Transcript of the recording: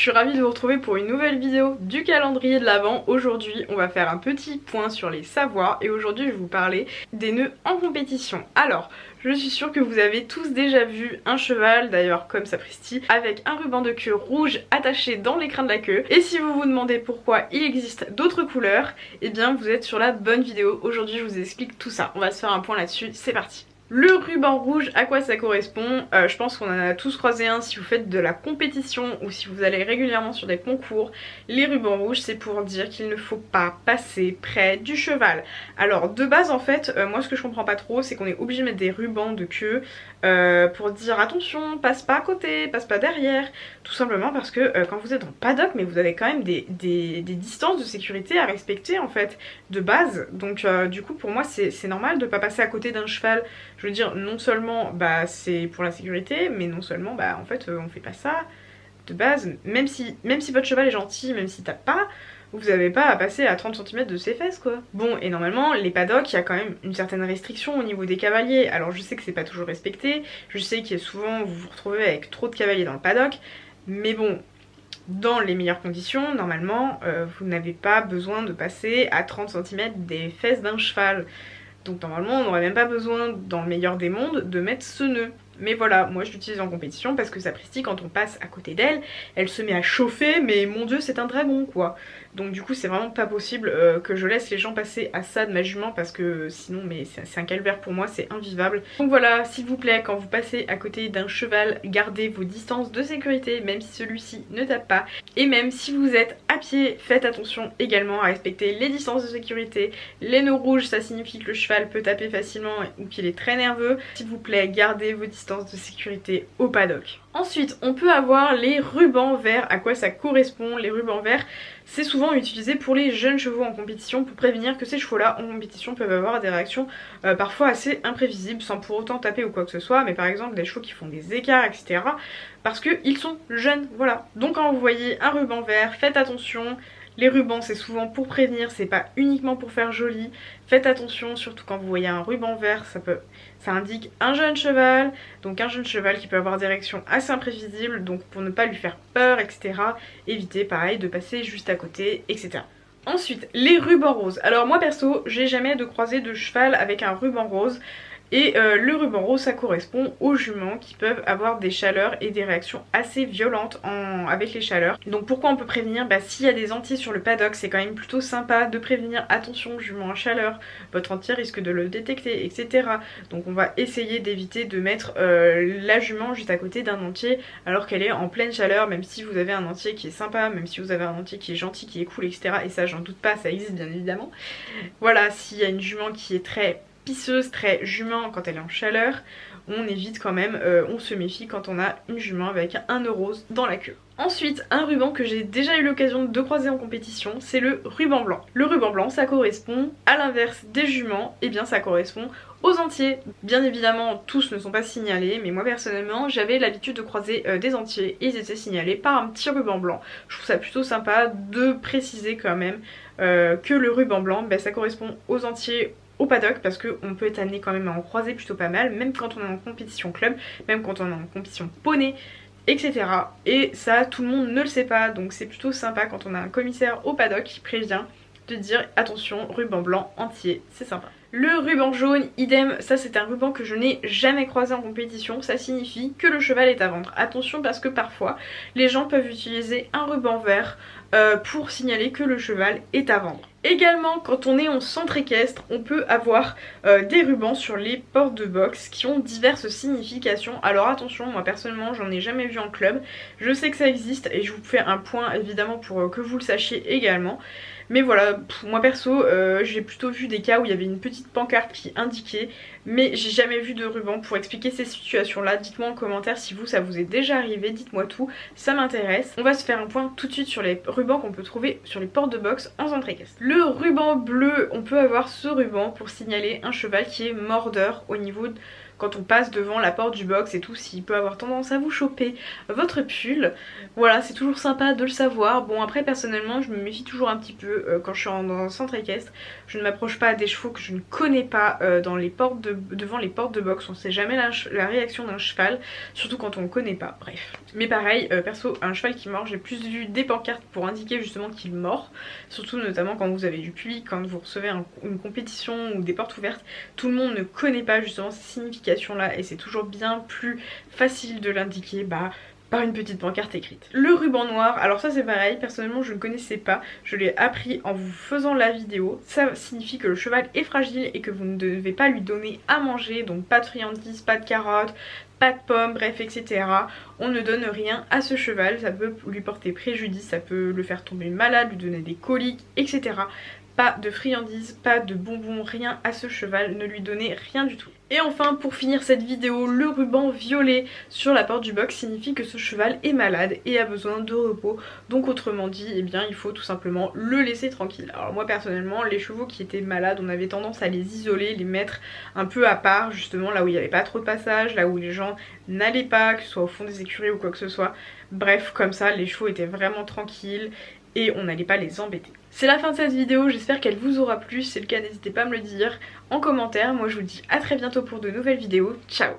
suis ravie de vous retrouver pour une nouvelle vidéo du calendrier de l'Avent. Aujourd'hui on va faire un petit point sur les savoirs et aujourd'hui je vais vous parler des nœuds en compétition. Alors je suis sûre que vous avez tous déjà vu un cheval, d'ailleurs comme sapristi, avec un ruban de queue rouge attaché dans l'écrin de la queue. Et si vous vous demandez pourquoi il existe d'autres couleurs, eh bien vous êtes sur la bonne vidéo. Aujourd'hui je vous explique tout ça, on va se faire un point là-dessus, c'est parti. Le ruban rouge, à quoi ça correspond? Je pense qu'on en a tous croisé un si vous faites de la compétition ou si vous allez régulièrement sur des concours. Les rubans rouges, c'est pour dire qu'il ne faut pas passer près du cheval. Alors de base en fait, moi ce que je comprends pas trop, c'est qu'on est obligé de mettre des rubans de queue pour dire attention, passe pas à côté, passe pas derrière. Tout simplement parce que quand vous êtes en paddock, mais vous avez quand même des distances de sécurité à respecter en fait, de base. Donc du coup pour moi c'est normal de pas passer à côté d'un cheval. Je veux dire, non seulement bah c'est pour la sécurité, mais non seulement bah en fait on fait pas ça de base. Même si votre cheval est gentil, même s'il tape pas, vous avez pas à passer à 30 cm de ses fesses quoi. Bon, et normalement les paddocks, il y a quand même une certaine restriction au niveau des cavaliers. Alors je sais que c'est pas toujours respecté, je sais que souvent vous vous retrouvez avec trop de cavaliers dans le paddock, mais bon, dans les meilleures conditions, normalement vous n'avez pas besoin de passer à 30 cm des fesses d'un cheval. Donc normalement on n'aurait même pas besoin, dans le meilleur des mondes, de mettre ce nœud. Mais voilà, moi je l'utilise en compétition parce que sapristi, quand on passe à côté d'elle, elle se met à chauffer, mais mon dieu c'est un dragon quoi. Donc du coup c'est vraiment pas possible que je laisse les gens passer à ça de ma jument parce que sinon mais c'est un calvaire pour moi, c'est invivable. Donc voilà, s'il vous plaît, quand vous passez à côté d'un cheval, gardez vos distances de sécurité, même si celui-ci ne tape pas. Et même si vous êtes à pied, faites attention également à respecter les distances de sécurité. Les nœuds rouges, ça signifie que le cheval peut taper facilement ou qu'il est très nerveux. S'il vous plaît, gardez vos distances de sécurité au paddock. Ensuite, on peut avoir les rubans verts. À quoi ça correspond? Les rubans verts, c'est souvent utilisé pour les jeunes chevaux en compétition pour prévenir que ces chevaux-là en compétition peuvent avoir des réactions parfois assez imprévisibles sans pour autant taper ou quoi que ce soit, mais par exemple des chevaux qui font des écarts, etc. parce qu'ils sont jeunes, voilà. Donc quand vous voyez un ruban vert, faites attention. Les rubans c'est souvent pour prévenir, c'est pas uniquement pour faire joli. Faites attention, surtout quand vous voyez un ruban vert, ça indique un jeune cheval. Donc un jeune cheval qui peut avoir des réactions assez imprévisibles. Donc pour ne pas lui faire peur, etc. Évitez pareil de passer juste à côté, etc. Ensuite, les rubans roses. Alors moi perso, j'ai jamais de croisé de cheval avec un ruban rose. Et le ruban rose ça correspond aux juments qui peuvent avoir des chaleurs et des réactions assez violentes avec les chaleurs. Donc pourquoi on peut prévenir? Bah s'il y a des entiers sur le paddock, c'est quand même plutôt sympa de prévenir attention jument à chaleur, votre entier risque de le détecter, etc. Donc on va essayer d'éviter de mettre la jument juste à côté d'un entier alors qu'elle est en pleine chaleur, même si vous avez un entier qui est sympa, même si vous avez un entier qui est gentil, qui est cool, etc. Et ça j'en doute pas, ça existe bien évidemment. Voilà, s'il y a une jument qui est très pisseuse, très jument quand elle est en chaleur, on évite quand même, on se méfie quand on a une jument avec un nœud rose dans la queue. Ensuite, un ruban que j'ai déjà eu l'occasion de croiser en compétition, c'est le ruban blanc. Le ruban blanc, ça correspond à l'inverse des juments, et bien ça correspond aux entiers. Bien évidemment, tous ne sont pas signalés, mais moi personnellement, j'avais l'habitude de croiser des entiers et ils étaient signalés par un petit ruban blanc. Je trouve ça plutôt sympa de préciser quand même que le ruban blanc, ben, ça correspond aux entiers au paddock parce qu'on peut être amené quand même à en croiser plutôt pas mal, même quand on est en compétition club, même quand on est en compétition poney, etc. Et ça tout le monde ne le sait pas, donc c'est plutôt sympa quand on a un commissaire au paddock qui prévient de dire attention, ruban blanc entier, c'est sympa. Le ruban jaune, idem, ça c'est un ruban que je n'ai jamais croisé en compétition, ça signifie que le cheval est à vendre. Attention parce que parfois les gens peuvent utiliser un ruban vert pour signaler que le cheval est à vendre. Également, quand on est en centre équestre, on peut avoir des rubans sur les portes de box qui ont diverses significations. Alors attention, moi personnellement j'en ai jamais vu en club, je sais que ça existe et je vous fais un point évidemment pour que vous le sachiez également. Mais voilà, moi perso, j'ai plutôt vu des cas où il y avait une petite pancarte qui indiquait, mais j'ai jamais vu de ruban pour expliquer ces situations là. Dites-moi en commentaire si vous, ça vous est déjà arrivé, dites-moi tout, ça m'intéresse. On va se faire un point tout de suite sur les rubans qu'on peut trouver sur les portes de box en centre équestre. Le ruban bleu, on peut avoir ce ruban pour signaler un cheval qui est mordeur au niveau quand on passe devant la porte du box et tout, s'il peut avoir tendance à vous choper votre pull. Voilà, c'est toujours sympa de le savoir. Bon après personnellement je me méfie toujours un petit peu quand je suis dans un centre équestre. Je ne m'approche pas des chevaux que je ne connais pas devant les portes de box. On sait jamais la réaction d'un cheval, surtout quand on ne connaît pas, bref. Mais pareil, perso, un cheval qui mord, j'ai plus vu des pancartes pour indiquer justement qu'il mord. Surtout notamment quand vous avez du public, quand vous recevez une compétition ou des portes ouvertes. Tout le monde ne connaît pas justement ces significations là et c'est toujours bien plus facile de l'indiquer par une petite pancarte écrite. Le ruban noir, alors ça c'est pareil, personnellement je ne connaissais pas, je l'ai appris en vous faisant la vidéo. Ça signifie que le cheval est fragile et que vous ne devez pas lui donner à manger, donc pas de friandises, pas de carottes, pas de pommes, bref etc. On ne donne rien à ce cheval, ça peut lui porter préjudice, ça peut le faire tomber malade, lui donner des coliques, etc. Pas de friandises, pas de bonbons, rien à ce cheval, ne lui donnez rien du tout. Et enfin pour finir cette vidéo, le ruban violet sur la porte du box signifie que ce cheval est malade et a besoin de repos. Donc autrement dit, eh bien il faut tout simplement le laisser tranquille. Alors moi personnellement, les chevaux qui étaient malades, on avait tendance à les isoler, les mettre un peu à part, justement là où il n'y avait pas trop de passage, là où les gens n'allaient pas, que ce soit au fond des écuries ou quoi que ce soit. Bref, comme ça les chevaux étaient vraiment tranquilles et on n'allait pas les embêter. C'est la fin de cette vidéo, j'espère qu'elle vous aura plu. Si c'est le cas, n'hésitez pas à me le dire en commentaire. Moi je vous dis à très bientôt pour de nouvelles vidéos. Ciao!